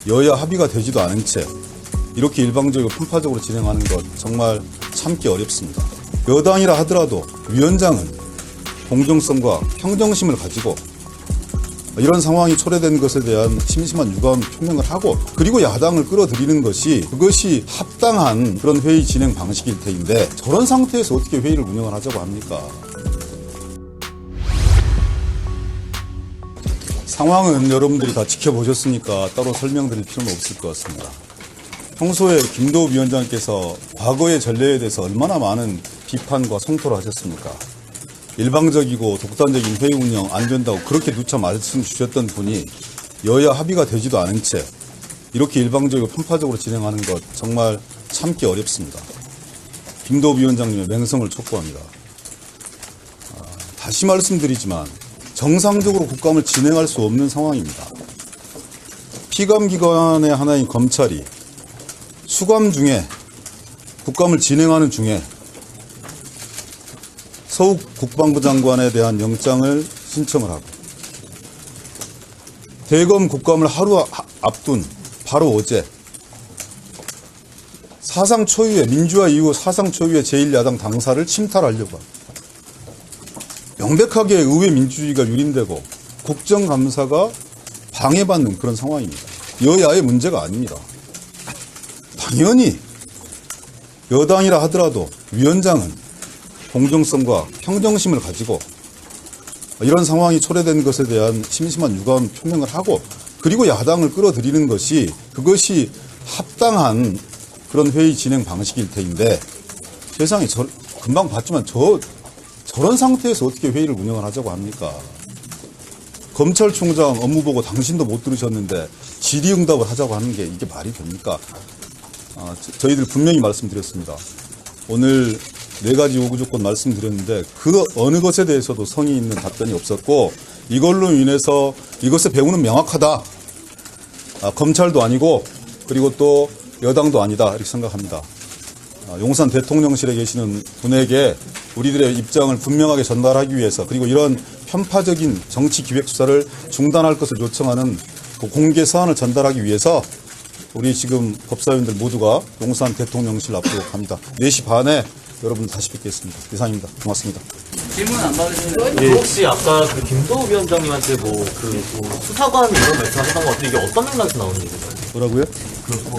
여야 합의가 되지도 않은 채 이렇게 일방적이고 편파적으로 진행하는 것 정말 참기 어렵습니다. 여당이라 하더라도 위원장은 공정성과 평정심을 가지고 이런 상황이 초래된 것에 대한 심심한 유감 표명을 하고, 그리고 야당을 끌어들이는 것이 그것이 합당한 그런 회의 진행 방식일 테인데, 저런 상태에서 어떻게 회의를 운영을 하자고 합니까? 상황은 여러분들이 다 지켜보셨으니까 따로 설명드릴 필요는 없을 것 같습니다. 평소에 김도우 위원장께서 과거의 전례에 대해서 얼마나 많은 비판과 성토를 하셨습니까? 일방적이고 독단적인 회의 운영 안 된다고 그렇게 누차 말씀 주셨던 분이 여야 합의가 되지도 않은 채 이렇게 일방적이고 편파적으로 진행하는 것 정말 참기 어렵습니다. 김도우 위원장님의 맹성을 촉구합니다. 다시 말씀드리지만 정상적으로 국감을 진행할 수 없는 상황입니다. 피감기관의 하나인 검찰이 수감 중에, 국감을 진행하는 중에 서욱 국방부 장관에 대한 영장을 신청을 하고, 대검 국감을 하루 앞둔 바로 어제 사상 초유의, 민주화 이후 사상 초유의 제1야당 당사를 침탈하려고 합니다. 명백하게 의회 민주주의가 유린되고 국정감사가 방해받는 그런 상황입니다. 여야의 문제가 아닙니다. 당연히 여당이라 하더라도 위원장은 공정성과 평정심을 가지고 이런 상황이 초래된 것에 대한 심심한 유감 표명을 하고, 그리고 야당을 끌어들이는 것이 그것이 합당한 그런 회의 진행 방식일 테인데, 세상에 금방 봤지만 저런 상태에서 어떻게 회의를 운영을 하자고 합니까? 검찰총장 업무 보고 당신도 못 들으셨는데 질의응답을 하자고 하는 게 이게 말이 됩니까? 저희들 분명히 말씀드렸습니다. 오늘 4가지 요구 조건 말씀드렸는데 그 어느 것에 대해서도 성의 있는 답변이 없었고, 이걸로 인해서 이것의 배후는 명확하다. 검찰도 아니고 그리고 또 여당도 아니다, 이렇게 생각합니다. 용산 대통령실에 계시는 분에게 우리들의 입장을 분명하게 전달하기 위해서, 그리고 이런 편파적인 정치 기획 수사를 중단할 것을 요청하는 그 공개 서한을 전달하기 위해서 우리 지금 법사위원들 모두가 용산 대통령실 앞으로 갑니다. 4시 반에 여러분 다시 뵙겠습니다. 이상입니다. 고맙습니다. 질문 안 받으시나요? 예, 혹시 아까 그 김도우 위원장님한테 수사관 이런 말씀 하셨던 거 같은데 이게 어떤 맥락에서 나오는 얘기인가요? 뭐라고요?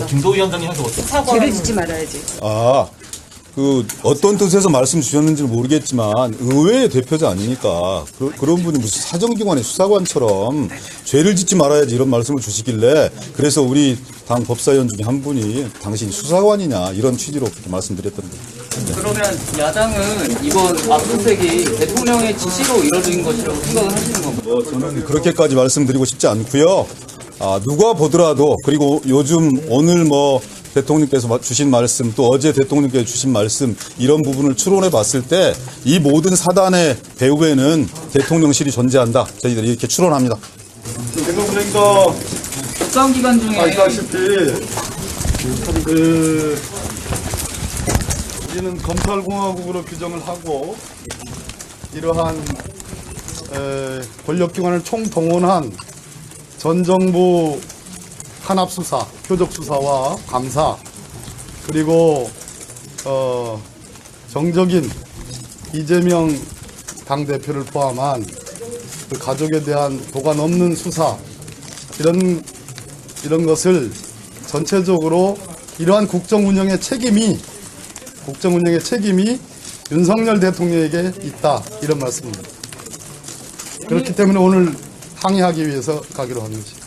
김도우 위원장님한테 수사관. 죄를 짓지 말아야지. 어떤 뜻에서 말씀 주셨는지는 모르겠지만 의회의 대표자 아니니까 그런 분이 무슨 사정기관의 수사관처럼 죄를 짓지 말아야지 이런 말씀을 주시길래, 그래서 우리 당 법사위원 중에 한 분이 당신이 수사관이냐 이런 취지로 그렇게 말씀드렸던 거예요. 그러면 야당은 이번 압수수색이 대통령의 지시로 이뤄진 것이라고 생각을 하시는 건가요? 저는 그렇게까지 말씀드리고 싶지 않고요. 누가 보더라도, 그리고 요즘 오늘 대통령께서 주신 말씀, 또 어제 대통령께서 주신 말씀, 이런 부분을 추론해 봤을 때 이 모든 사단의 배후에는 대통령실이 존재한다. 저희들이 이렇게 추론합니다. 대통령도 국감 기간 중에 아시다시피 우리는 검찰공화국으로 규정을 하고 이러한 권력기관을 총동원한 전 정부 탄압수사, 표적수사와 감사, 그리고 정적인 이재명 당대표를 포함한 그 가족에 대한 도가 넘는 수사, 이런 것을 전체적으로 이러한 국정운영의 책임이 윤석열 대통령에게 있다, 이런 말씀입니다. 그렇기 때문에 오늘 항의하기 위해서 가기로 한 거지.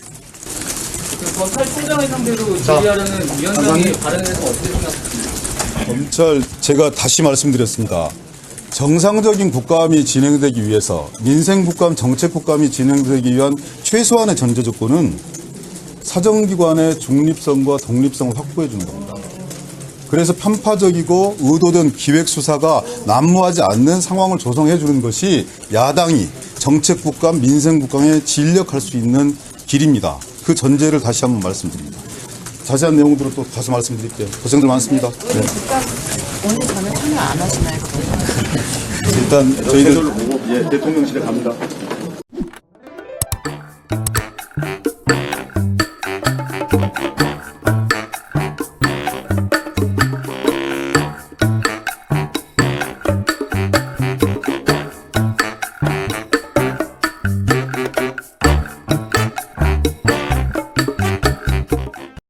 검찰총장을 상대로 질의하려는 위원장의 발언에 대해서 어떻게 생각하십니까? 제가 다시 말씀드렸습니다. 정상적인 국감이 진행되기 위해서, 민생국감, 정책국감이 진행되기 위한 최소한의 전제 조건은 사정기관의 중립성과 독립성을 확보해 주는 겁니다. 그래서 편파적이고 의도된 기획수사가 난무하지 않는 상황을 조성해 주는 것이 야당이 정책국감, 민생국감에 진력할 수 있는 길입니다. 그 전제를 다시 한번 말씀드립니다. 자세한 내용들은 또 가서 말씀드릴게요. 고생들 많습니다. 네. 오늘 저는 참여 안 하시나요? 일단 저희들 보고 대통령실에 갑니다. 네.